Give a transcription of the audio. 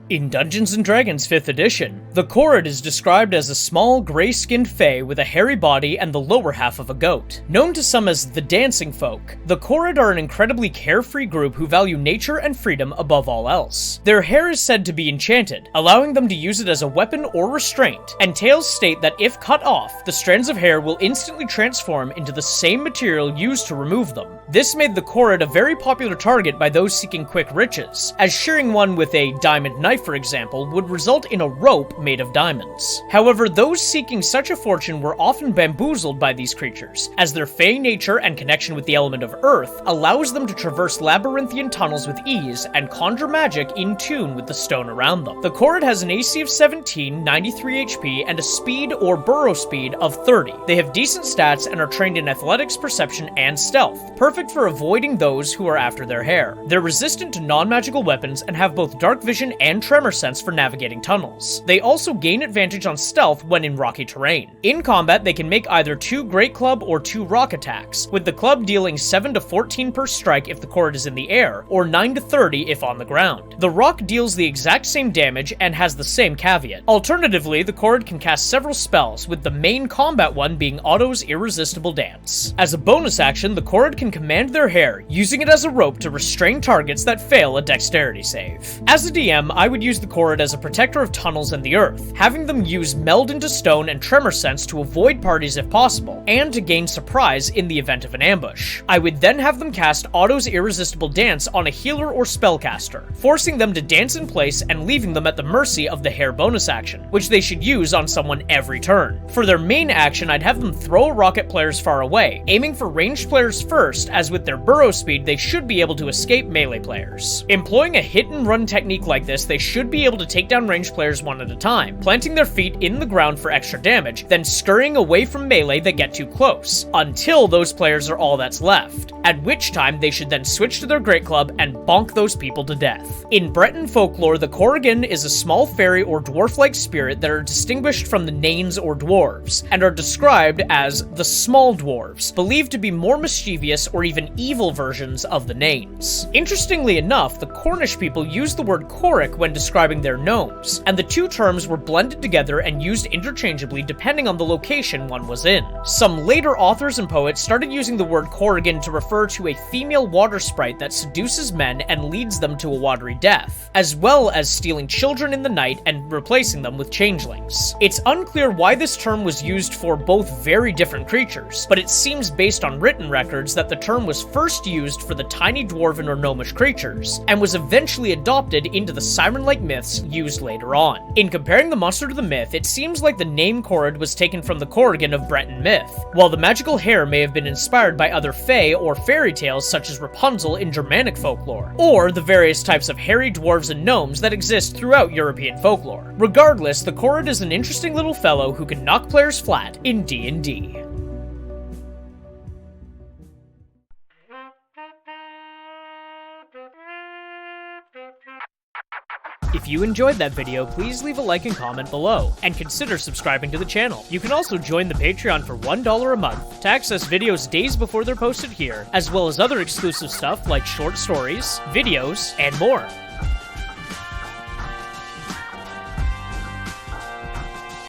In Dungeons & Dragons 5th edition, the Korred is described as a small, grey-skinned fae with a hairy body and the lower half of a goat. Known to some as the Dancing Folk, the Korred are an incredibly carefree group who value nature and freedom above all else. Their hair is said to be enchanted, allowing them to use it as a weapon or restraint, and tales state that if cut off, the strands of hair will instantly transform into the same material used to remove them. This made the Korred a very popular target by those seeking quick riches, as shearing one with a diamond knife, for example, would result in a rope made of diamonds. However, those seeking such a fortune were often bamboozled by these creatures, as their fey nature and connection with the element of earth allows them to traverse labyrinthian tunnels with ease and conjure magic in tune with the stone around them. The Korred has an AC of 17, 93 HP, and a speed or burrow speed of 30. They have decent stats and are trained in athletics, perception, and stealth, perfect for avoiding those who are after their hair. They're resistant to non-magical weapons and have both dark vision and tremor sense for navigating tunnels. They also gain advantage on stealth when in rocky terrain. In combat, they can make either 2 Great Club or 2 Rock attacks, with the club dealing 7 to 14 per strike if the Korred is in the air, or 9 to 30 if on the ground. The Rock deals the exact same damage and has the same caveat. Alternatively, the Korred can cast several spells, with the main combat one being Otto's Irresistible Dance. As a bonus action, the Korred can command their hair, using it as a rope to restrain targets that fail a dexterity save. As a DM, I would use the Korred as a protector of tunnels and the earth, having them use Meld into Stone and Tremor Sense to avoid parties if possible, and to gain surprise in the event of an ambush. I would then have them cast Otto's Irresistible Dance on a healer or spellcaster, forcing them to dance in place and leaving them at the mercy of the hair bonus action, which they should use on someone every turn. For their main action, I'd have them throw a rock at players far away, aiming for ranged players first, as with their burrow speed they should be able to escape melee players. Employing a hit and run technique like this, they should be able to take down ranged players one at a time, planting their feet in the ground for extra damage, then scurrying away from melee that get too close, until those players are all that's left, at which time they should then switch to their Great Club and bonk those people to death. In Breton folklore, the Korrigan is a small fairy or dwarf-like spirit that are distinguished from the Nanes or dwarves, and are described as the small dwarves, believed to be more mischievous or even evil versions of the Nanes. Interestingly enough, the Cornish people use the word Korric when describing their gnomes, and the two terms were blended together and used interchangeably depending on the location one was in. Some later authors and poets started using the word Korrigan to refer to a female water sprite that seduces men and leads them to a watery death, as well as stealing children in the night and replacing them with changelings. It's unclear why this term was used for both very different creatures, but it seems based on written records that the term was first used for the tiny dwarven or gnomish creatures, and was eventually adopted into the siren-like myths used later on. In comparing the monster to the myth, it seems like the name Korred was taken from the Korrigan of Breton myth, while the magical hair may have been inspired by other fae or fairy tales such as Rapunzel in Germanic folklore, or the various types of hairy dwarves and gnomes that exist throughout European folklore. Regardless, the Korred is an interesting little fellow who can knock players flat in D&D. If you enjoyed that video, please leave a like and comment below, and consider subscribing to the channel. You can also join the Patreon for $1 a month to access videos days before they're posted here, as well as other exclusive stuff like short stories, videos, and more.